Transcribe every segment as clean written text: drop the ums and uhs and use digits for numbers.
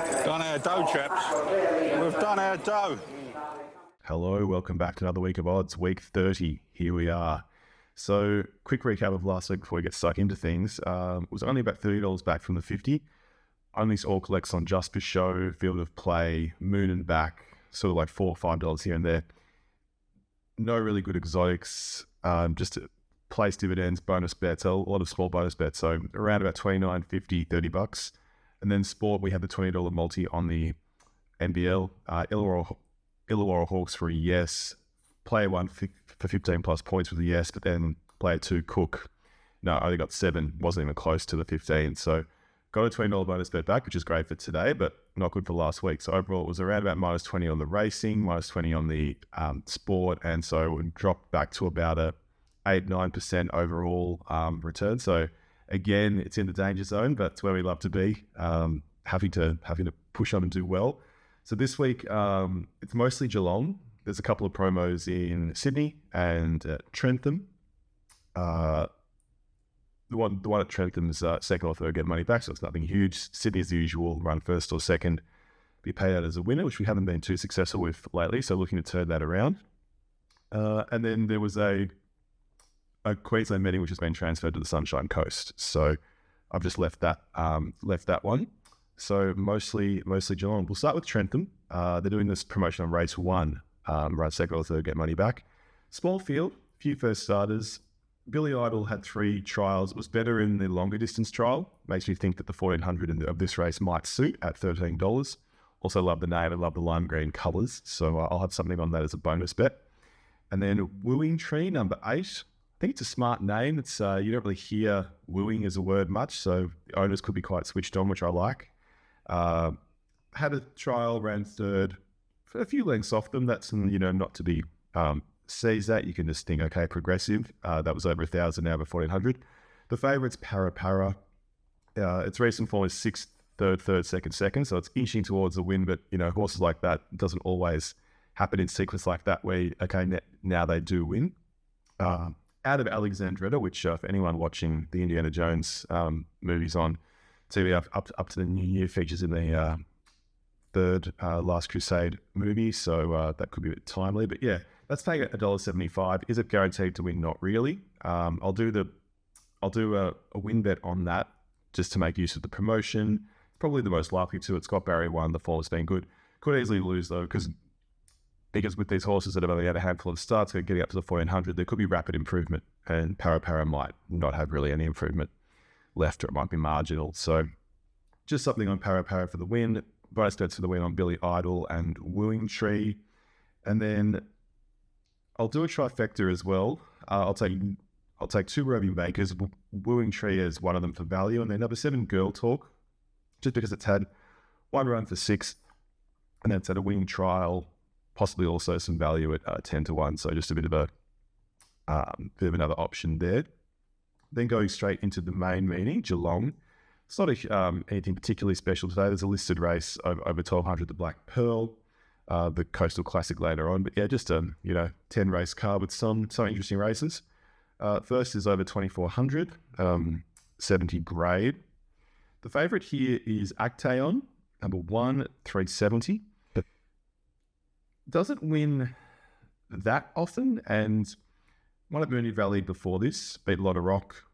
Done our dough, chaps. We've done our dough. Hello, welcome back to another week of odds, week 30. Here we are. So, quick recap of last week before we get stuck into things. It was only about $30 back from the 50. Only all collects on Just for Show, Field of Play, Moon and Back, sort of like $4 or $5 here and there. No really good exotics, just place dividends, bonus bets, a lot of small bonus bets. So around about $29, $50, $30. And then sport, we have the $20 multi on the NBL. Illawarra Hawks for a yes. Player 1 for 15 plus points with a yes, but then player 2, Cook, no, only got 7, wasn't even close to the 15. So got a $20 bonus bet back, which is great for today, but not good for last week. So overall, it was around about minus 20 on the racing, minus 20 on the sport, and so it dropped back to about a 8-9% overall return. So again, it's in the danger zone, but it's where we love to be, having to push on and do well. So this week, it's mostly Geelong. There's a couple of promos in Sydney and Trentham. The one at Trentham's second or third get money back, so it's nothing huge. Sydney, as the usual, run first or second, be paid out as a winner, which we haven't been too successful with lately, so looking to turn that around. And then there was a Queensland meeting which has been transferred to the Sunshine Coast, so I've just left that one. So mostly Geelong. We'll start with Trentham. They're doing this promotion on race 1, run second or third, get money back. Small field, few first starters. Billy Idol had 3 trials. It was better in the longer distance trial. Makes me think that the 1400 of this race might suit at $13. Also love the name and love the lime green colours, so I'll have something on that as a bonus bet. And then Wooing Tree, number 8. I think it's a smart name. It's you don't really hear wooing as a word much, so the owners could be quite switched on, which I like. Had a trial, ran third, a few lengths off them. That's not to be seized that. You can just think, okay, progressive. That was over 1,000 now, but 1,400. The favourite's Para. Its recent form is 6th, 3rd, 2nd, so it's inching towards a win. But horses like that doesn't always happen in sequence like that, where now they do win. Out of Alexandretta, which for anyone watching the Indiana Jones movies on TV up to the New Year, features in the third Last Crusade movie, so that could be a bit timely. But yeah, that's paying $1.75. Is it guaranteed to win? Not really. I'll do a win bet on that just to make use of the promotion. Probably the most likely to. It's got Barrier 1. The form's been good. Could easily lose though, because with these horses that have only had a handful of starts, getting up to the 1,400, there could be rapid improvement, and Para might not have really any improvement left, or it might be marginal. So just something on Para for the win. Bonus bets for the win on Billy Idol and Wooing Tree. And then I'll do a trifecta as well. I'll take 2 roving makers. Wooing Tree is one of them for value, and then number 7, Girl Talk, just because it's had 1 run for 6th, and then it's had a winning trial, possibly also some value at 10 to 1. So just a bit of another option there. Then going straight into the main meeting, Geelong. It's not anything particularly special today. There's a listed race over 1,200, the Black Pearl, the Coastal Classic later on. But yeah, just a 10 race card with some interesting races. First is over 2,400, 70 grade. The favourite here is Actaeon, number 1, 370. Doesn't win that often, and won at Mooney Valley before this, beat a lot of rock.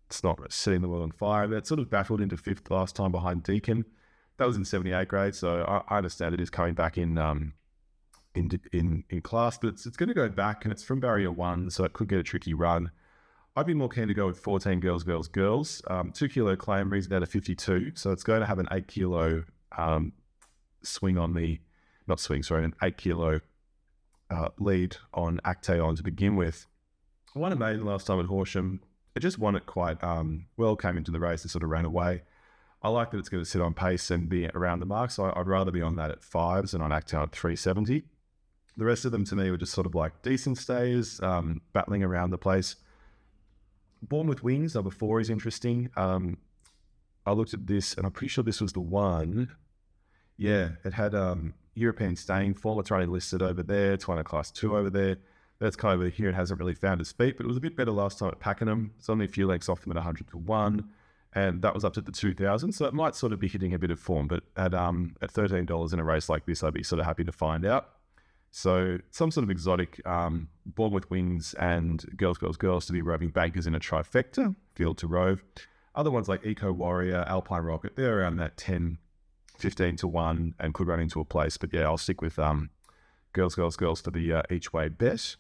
It's not setting the world on fire. That sort of battled into 5th last time behind Deacon. That was in 78 grade, so I understand it is coming back in class, but it's going to go back, and it's from Barrier 1, so it could get a tricky run. I'd be more keen to go with 14 Girls. 2 kilo claim brings it down to 52, so it's going to have an 8 kilo swing on the, not swing, sorry, an 8 kilo lead on Actaeon to begin with. I won a maiden last time at Horsham. It just won it quite well, came into the race and sort of ran away. I like that it's going to sit on pace and be around the mark, so I'd rather be on that at 5s than on Actaeon at 370. The rest of them to me were just sort of like decent stays, battling around the place. Born with Wings, number 4 is interesting. I looked at this and I'm pretty sure this was the one. Yeah, it had European staying form. It's already listed over there. It's won a class 2 over there. That's kind of here. It hasn't really found its feet, but it was a bit better last time at Pakenham. It's only a few lengths off them at 100 to 1. and that was up to the 2,000. So it might sort of be hitting a bit of form, but at $13 in a race like this, I'd be sort of happy to find out. So some sort of exotic, born with wings and girls to be roving bankers in a trifecta, field to rove. Other ones like Eco Warrior, Alpine Rocket, they're around that 10, 15 to 1 and could run into a place. But yeah, I'll stick with girls for the each way bet.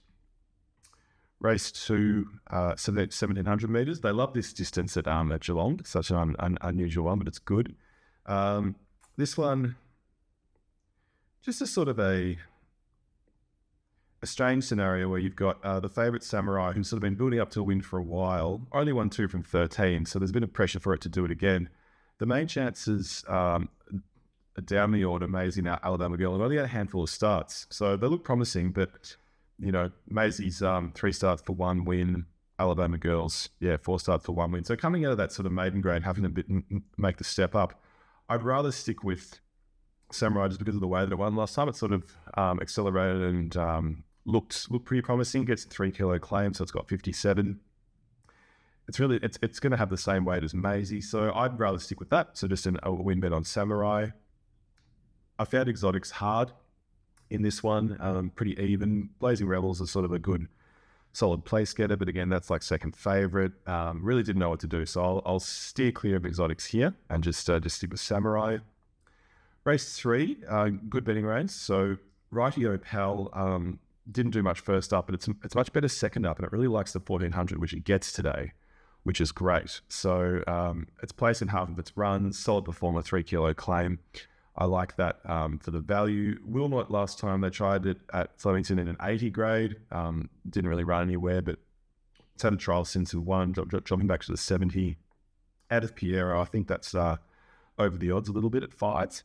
Race 2, 1,700 metres. They love this distance at Geelong. It's such an unusual one, but it's good. This one, just a sort of a strange scenario where you've got the favourite Samurai, who's sort of been building up to a win for a while, only won 2 from 13, so there's been a pressure for it to do it again. The main chances down the order, Maisie now Alabama Girl, have only had a handful of starts, so they look promising, but Maisie's 3 starts for 1 win, Alabama Girls, 4 starts for 1 win. So coming out of that sort of maiden grade, having to make the step up, I'd rather stick with Samurai just because of the way that it won last time. It sort of accelerated and looked pretty promising. Gets a 3 kilo claim, so it's got 57. It's going to have the same weight as Maisie, so I'd rather stick with that. So just a win bet on Samurai. I found exotics hard in this one, pretty even. Blazing Rebels is sort of a good, solid place getter, but again, that's like second favourite. Really didn't know what to do, so I'll steer clear of exotics here and just stick with Samurai. Race 3, good betting race. So Rightio Pal didn't do much first up, but it's much better second up, and it really likes the 1,400, which it gets today, which is great. So it's placed in half of its runs, solid performer, 3 kilo claim. I like that for the value. Wilmot last time they tried it at Flemington in an 80 grade. Didn't really run anywhere, but it's had a trial since it won, dropping back to the 70. Out of Piero, I think that's over the odds a little bit at fights.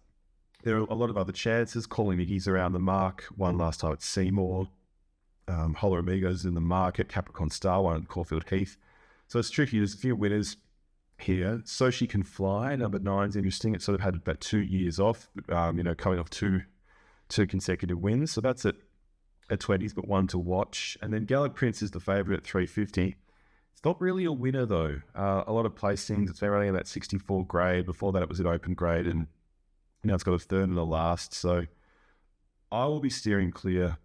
There are a lot of other chances. Calling Mickeys around the mark. One last time at Seymour. Holler Amigos in the market. Capricorn Star, one at Caulfield Heath. So it's tricky. There's a few winners here. So She Can Fly, number 9 is interesting. It sort of had about 2 years off, coming off two consecutive wins. So that's at 20s, but one to watch. And then Gallic Prince is the favourite at 350. It's not really a winner though. A lot of placings. It's been running in that 64 grade. Before that, it was an open grade, and now it's got a third and a last. So I will be steering clear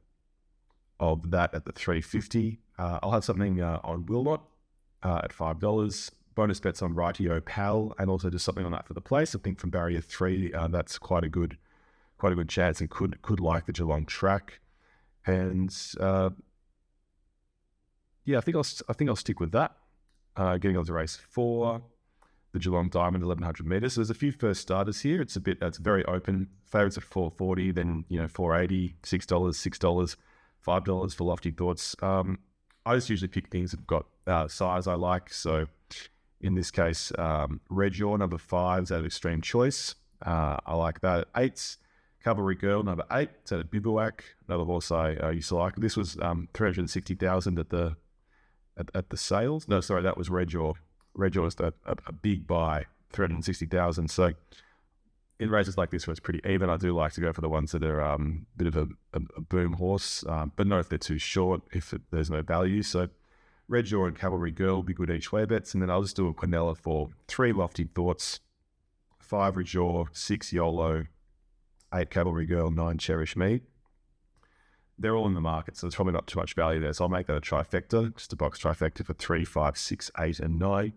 of that at the 350. I'll have something on Wilmot at $5. Bonus bets on Rightio Pal, and also just something on that for the place. I think from barrier 3, that's quite a good chance, and could like the Geelong track. And I think I'll stick with that. Getting on to race 4, the Geelong Diamond 1,100 metres. So there's a few first starters here. It's very open. Favourites at $4.40, then $4.80, $6, $6, $5 for Lofty Thoughts. I just usually pick things that have got size I like. So in this case, Red Yaw, number 5, is at Extreme Choice. I like that at 8s. Cavalry Girl, number 8, it's at Bivouac. Another horse I used to like. This was 360,000 at the sales. No, sorry, that was Red Yaw. Red Yaw is a big buy, 360,000. So in races like this where it's pretty even, I do like to go for the ones that are a bit of a boom horse, but not if they're too short, there's no value. So Red Yaw and Cavalry Girl will be good each way bets, and then I'll just do a Quinella for 3 Lofty Thoughts, 5 Red Yaw, 6 YOLO, 8 Cavalry Girl, 9 Cherish Me. They're all in the market, so there's probably not too much value there. So I'll make that a trifecta, just a box trifecta for 3, 5, 6, 8, and 9.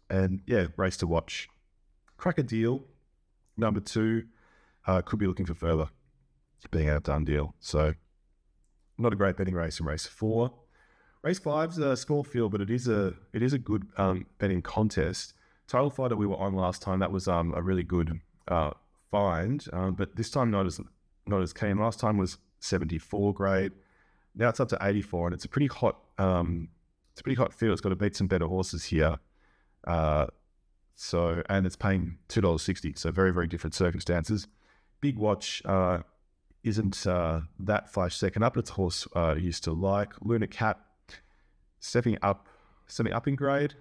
And yeah, race to watch. Crack a deal. Number 2, could be looking for further, being a done deal. So not a great betting race in race 4. Race 5's a small field, but it is a good betting contest. Title Fighter we were on last time. That was a really good find, but this time not as keen. Last time was 74 grade. Now it's up to 84, and it's a pretty hot field. It's got to beat some better horses here. And it's paying $2.60. So very, very different circumstances. Big Watch isn't that flash second up. It's a horse I used to like. Luna Cat stepping up in grade.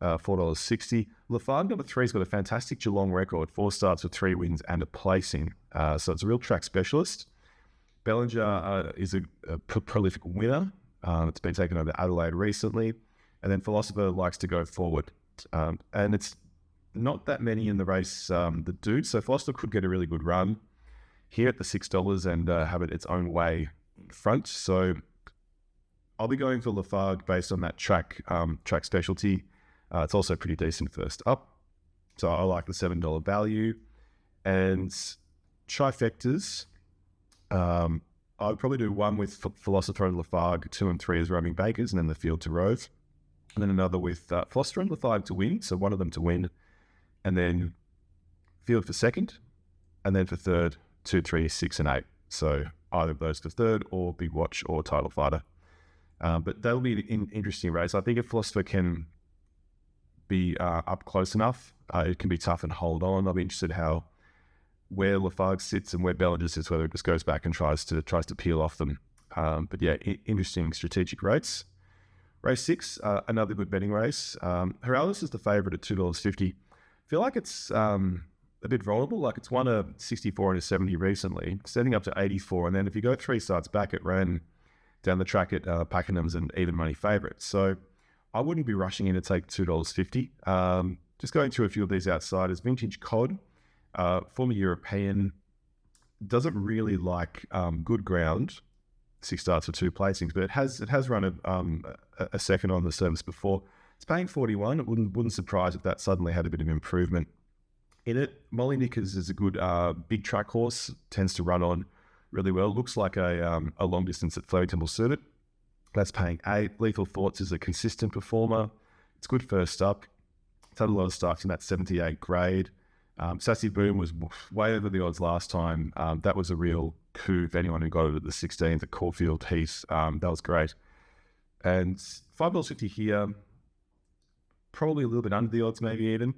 $4.60. LaFarge number 3's got a fantastic Geelong record, 4 starts with 3 wins and a placing. So it's a real track specialist. Bellinger is a prolific winner. It's been taken over Adelaide recently. And then Philosopher likes to go forward. And it's not that many in the race that do. So Foster could get a really good run here at the $6 and have it its own way in front. So I'll be going for Lafargue based on that track specialty. It's also pretty decent first up. So I like the $7 value. And trifectas, I would probably do one with Philosopher and Lafargue, 2 and 3 as roaming bakers, and then the field to Rove. And then another with Foster and Lafargue to win, so one of them to win. And then field for second. And then for third, 2, 3, 6, and 8. So either of those for third or Big Watch or Title Fighter. But that'll be an interesting race. I think if Philosopher can be up close enough, it can be tough and hold on. I'll be interested where Lafargue sits and where Bellinger sits, whether it just goes back and tries to peel off them. But yeah, interesting strategic race. Race 6, another good betting race. Heraldus is the favourite at $2.50. I feel like it's a bit vulnerable. Like it's won a 64 and a 70 recently, setting up to 84. And then if you go 3 starts back, it ran down the track at Pakenham's an even money favourite. So I wouldn't be rushing in to take $2.50. Just going through a few of these outsiders. Vintage Cod, former European, doesn't really like good ground. 6 starts for 2 placings, but it has run a second on the service before. It's paying 41. It wouldn't surprise if that suddenly had a bit of improvement in it. Molly Nickers is a good big track horse, tends to run on really well. Looks like a long distance at Flemington will suit it. That's paying 8. Lethal Thoughts is a consistent performer. It's good first up. It's had a lot of starts in that 78 grade. Sassy Boom was way over the odds last time. That was a real coup for anyone who got it at the 16th at Caulfield Heath. That was great. And $5.50 here, probably a little bit under the odds, maybe even.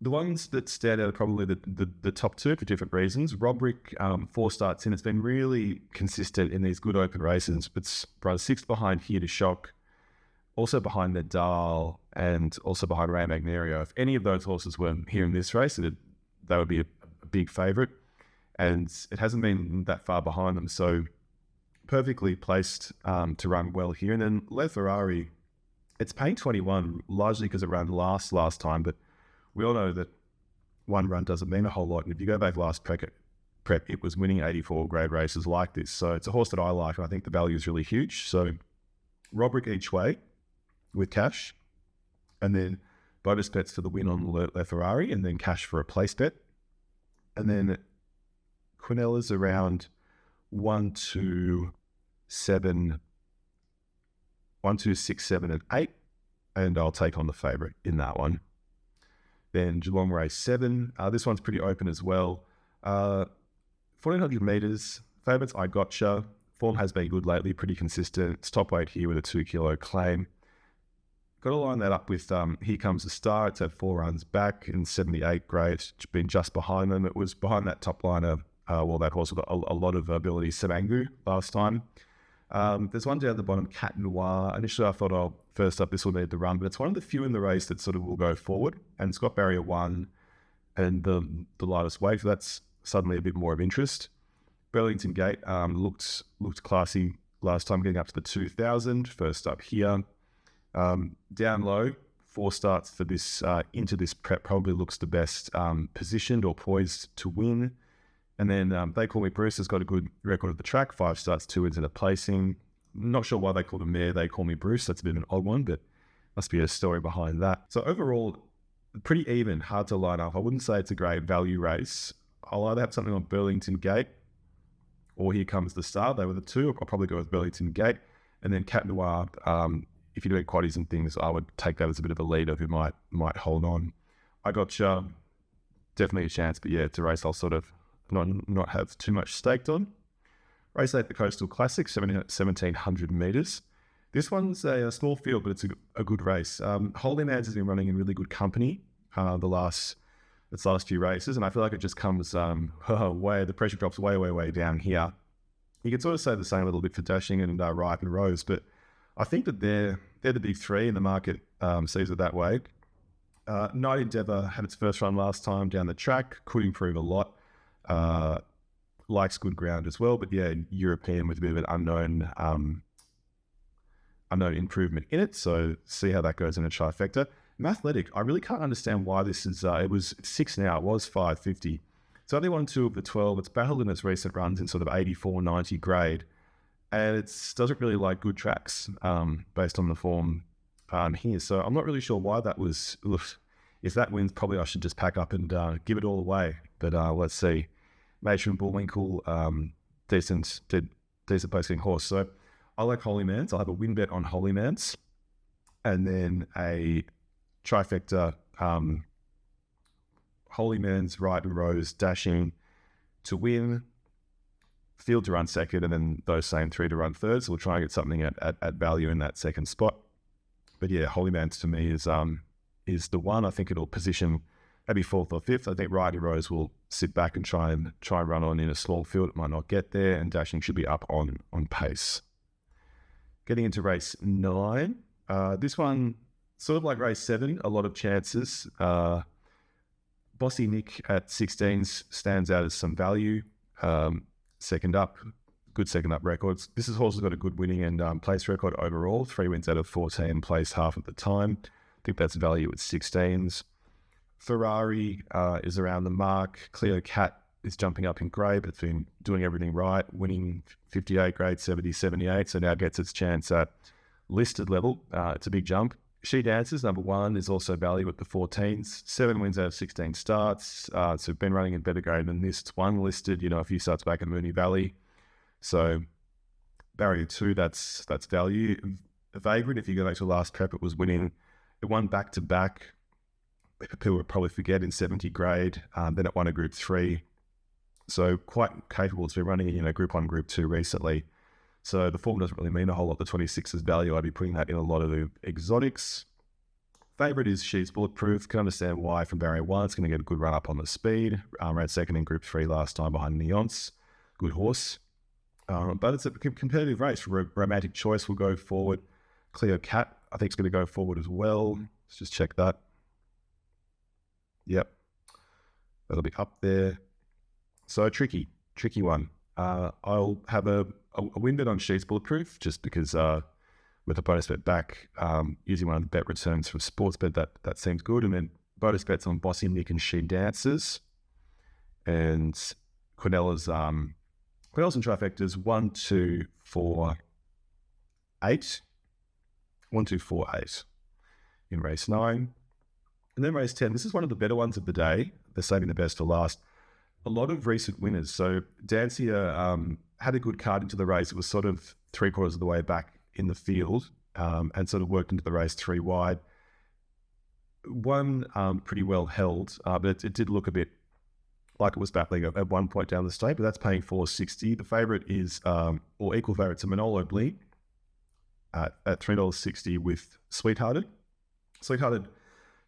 The ones that stand out are probably the top 2 for different reasons. Randwick, 4 starts in. It's been really consistent in these good open races. It's run 6th behind Here to Shock, also behind Nadal, and also behind Ray Magnerio. If any of those horses were here in this race, they would be a big favourite. And it hasn't been that far behind them. So perfectly placed to run well here. And then Le Ferrari, it's paying 21, largely because it ran last time, but we all know that one run doesn't mean a whole lot. And if you go back last prep, it was winning 84 grade races like this. So it's a horse that I like, and I think the value is really huge. So Roderick each way with cash, and then bonus bets for the win on Le Ferrari, and then cash for a place bet. And then Quinella's around 1, 2, 7, 1, 2, 6, 7, and 8. And I'll take on the favourite in that one. Then Geelong race 7. This one's pretty open as well. 1,400 metres. Favourites, I Gotcha. Form has been good lately, pretty consistent. It's top weight here with a 2 kilo claim. Got to line that up with Here Comes the Star. It's had 4 runs back in 78 grade. It's been just behind them. It was behind that top liner. That horse with a lot of ability, Samangu, last time. There's one down at the bottom, Cat Noir. Initially, I thought, first up, this will need the run, but it's one of the few in the race that sort of will go forward. And it's got barrier 1 and the lightest weight, so that's suddenly a bit more of interest. Burlington Gate looked classy last time, getting up to the 2,000. First up here. Down low, 4 starts for this into this prep, probably looks the best positioned or poised to win. And then They Call Me Bruce has got a good record at the track, 5 starts, 2 wins and a placing. Not sure why they call him Mayor, They Call Me Bruce. That's a bit of an odd one, but must be a story behind that. So overall, pretty even, hard to line up. I wouldn't say it's a great value race. I'll either have something on Burlington Gate or Here Comes the Star. They were the 2. I'll probably go with Burlington Gate. And then Cat Noir, if you're doing quaddies and things, I would take that as a bit of a leader who might hold on. I Gotcha, definitely a chance, but yeah, it's a race I'll sort of not have too much staked on. Race 8, the Coastal Classic, 1,700 metres. This one's a small field, but it's a good race. Holy Man's has been running in really good company its last few races, and I feel like it just comes the pressure drops way down here. You could sort of say the same a little bit for Dashing and Ripe and Rose, but I think that they're the big 3, and the market sees it that way. Night Endeavour had its first run last time down the track, could improve a lot. Likes good ground as well, but yeah, European with a bit of an unknown improvement in it. So see how that goes in a trifecta. Mathletic, I really can't understand why this is, it was 6 now, it was 550. It's only won 2 of the 12. It's battled in its recent runs in sort of 84, 90 grade. And it doesn't really like good tracks based on the form here. So I'm not really sure why that was. If that wins, probably I should just pack up and give it all away. But let's see. Matron Bullwinkle, decent placing horse. So I like Holymans. I'll have a win bet on Holymans. And then a trifecta, Holymans, Right and Rose, Dashing to win, Field to run second, and then those same 3 to run third. So we'll try and get something at value in that second spot. But yeah, Holymans to me is the one. I think it'll position maybe 4th or 5th. I think Right and Rose will sit back and try and run on in a small field. It might not get there, and Dashing should be up on pace. Getting into race 9. This one, sort of like race 7, a lot of chances. Bossy Nick at 16s stands out as some value. Second up, good second up records. This horse has got a good winning and place record overall. 3 wins out of 14, placed half of the time. I think that's value at 16s. Ferrari is around the mark. Cleo Cat is jumping up in grade, but it's been doing everything right, winning 58 grade, 70, 78. So now gets its chance at listed level. It's a big jump. She Dances, number 1, is also value at the 14s. 7 wins out of 16 starts. So been running in better grade than this. It's 1 listed, a few starts back in Moonee Valley. So barrier 2, that's value. Vagrant, if you go back to last prep, it was winning. It won back-to-back. People would probably forget in 70 grade. Then it won a Group 3. So quite capable. It's been running, Group 1, Group 2 recently. So the form doesn't really mean a whole lot. The 26's value, I'd be putting that in a lot of the exotics. Favourite is She's Bulletproof. Can understand why from barrier 1. It's going to get a good run up on the speed. Ran second in Group 3 last time behind Neonce. Good horse. But it's a competitive race. Romantic Choice will go forward. Cleo Cat, I think, is going to go forward as well. Let's just check that. Yep. That'll be up there. So tricky one. I'll have a win bet on She's Bulletproof just because with a bonus bet back, using one of the bet returns from sports bet, that seems good. And then bonus bets on Bossy Nick and She Dances. And Quinnella's and trifectas 1, 2, 4, 8. 1, 2, 4, 8 in race 9. And then race 10, this is one of the better ones of the day. They're saving the best for last. A lot of recent winners. So Dancia had a good card into the race. It was sort of 3/4 of the way back in the field and sort of worked into the race 3 wide. One pretty well held, but it did look a bit like it was battling at one point down the straight, but that's paying $4.60. The favourite is, or equal favourite to Manolo Blee at $3.60 with Sweethearted. Sweethearted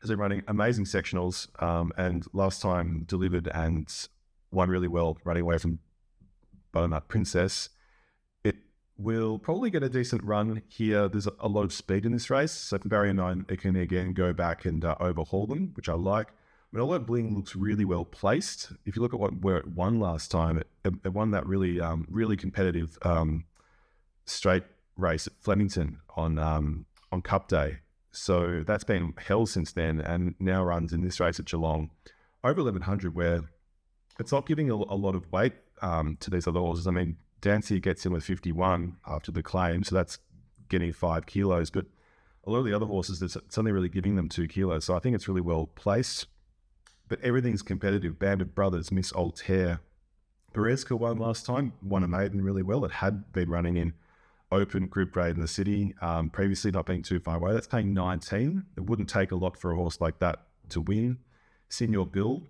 has been running amazing sectionals and last time delivered and won really well, running away from Butternut Princess. It will probably get a decent run here. There's a lot of speed in this race, so for barrier 9, it can again go back and overhaul them, which I like. Manolo Bling looks really well placed. If you look at where it won last time, it won that really competitive straight race at Flemington on Cup Day. So that's been held since then and now runs in this race at Geelong over 1100, where it's not giving a lot of weight to these other horses. I mean, Dancia gets in with 51 after the claim, so that's getting 5 kilos, but a lot of the other horses, it's only really giving them 2 kilos. So I think it's really well placed, but everything's competitive. Band of Brothers, Miss Altair, Berezka won last time, won a maiden really well. It had been running in open group grade in the city, previously not being too far away. That's paying 19. It wouldn't take a lot for a horse like that to win. Senior Bill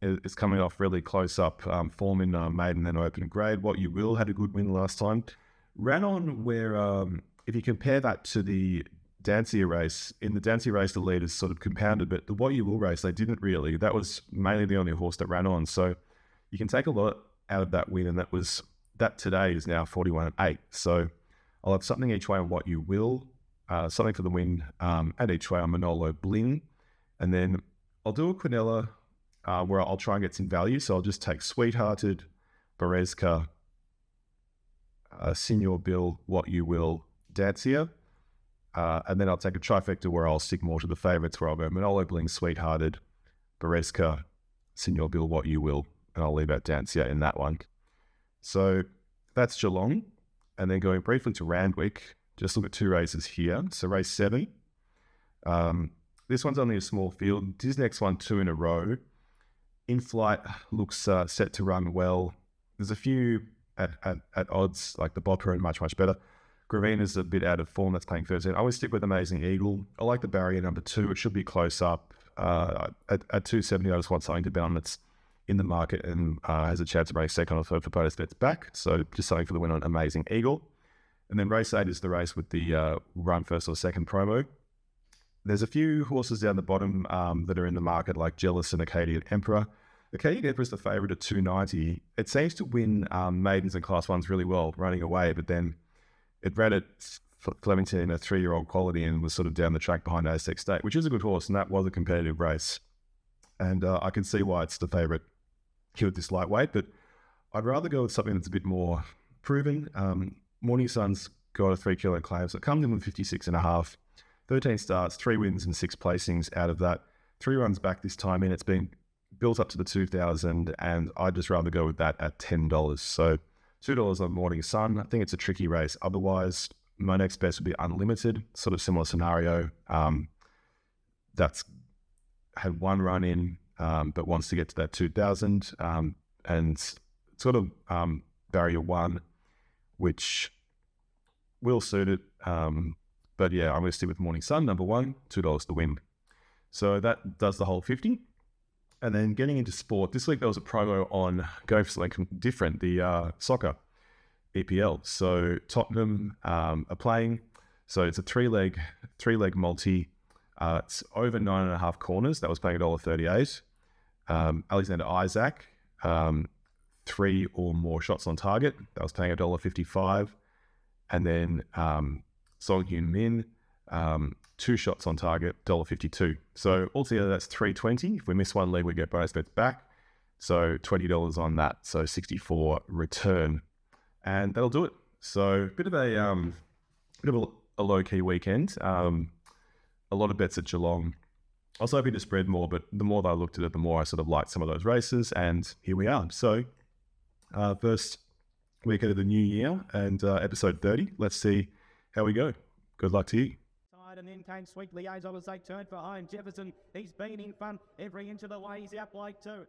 is coming off really close up form in maiden and open grade. What You Will had a good win last time. Ran on where, if you compare that to the Dancia race, in the Dancia race the leaders sort of compounded, but the What You Will race they didn't really. That was mainly the only horse that ran on. So you can take a lot out of that win, and that today is now 41-8. So I'll have something each way on What You Will, something for the win, and each way on Manolo Bling. And then I'll do a Quinella where I'll try and get some value. So I'll just take Sweethearted, Berezka, Senior Bill, What You Will, Dancia. And then I'll take a trifecta where I'll stick more to the favourites, where I'll go Manolo Bling, Sweethearted, Bereska, Senor Bill, What You Will, and I'll leave out Dancia in that one. So that's Geelong. And then going briefly to Randwick, just look at 2 races here. So race 7. This one's only a small field. This next one, 2 in a row. In Flight looks set to run well. There's a few at odds, like the Bopper and much better. Gravina's a bit out of form. That's paying 13. I always stick with Amazing Eagle. I like the barrier number 2. It should be close up. At 270, I just want something to bet on that's in the market and has a chance of running second or third for bonus bets back. So just something for the win on Amazing Eagle. And then race 8 is the race with the run first or second promo. There's a few horses down the bottom that are in the market, like Jealous and Acadian Emperor. Acadian Emperor is the favourite at 290. It seems to win maidens and class 1s really well, running away, but then it ran at Flemington in a 3-year-old quality and was sort of down the track behind Aztec State, which is a good horse, and that was a competitive race. And I can see why it's the favourite here at this lightweight, but I'd rather go with something that's a bit more proven. Morning Sun's got a 3 kilo claim, so it comes in with 56.5. 13 starts, 3 wins and 6 placings out of that. 3 runs back this time in. It's been built up to the 2,000, and I'd just rather go with that at $10. So $2 on Morning Sun. I think it's a tricky race. Otherwise, my next best would be Unlimited, sort of similar scenario. That's had 1 run in, but wants to get to that 2,000, and sort of barrier 1, which will suit it. But yeah, I'm going to stick with Morning Sun, number 1, $2 to win. So that does the whole 50. And then getting into sport, this week there was a promo on going for something different, the soccer EPL. So Tottenham are playing. So it's a three-leg multi. It's over 9.5 corners. That was paying $1.38. Alexander Isaac, 3 or more shots on target. That was paying $1.55. And then Song Hyun Min, 2 shots on target, $1.52. So altogether that's $3.20. If we miss one leg, we get bonus bets back. So $20 on that. So $64 return, and that'll do it. So bit of a low key weekend. A lot of bets at Geelong. I was hoping to spread more, but the more that I looked at it, the more I sort of liked some of those races, and here we are. So first weekend of the new year and episode 30. Let's see how we go. Good luck to you. And then came Sweet Liaison as they turned for home. Jefferson, he's been in front every inch of the way. He's out like 2.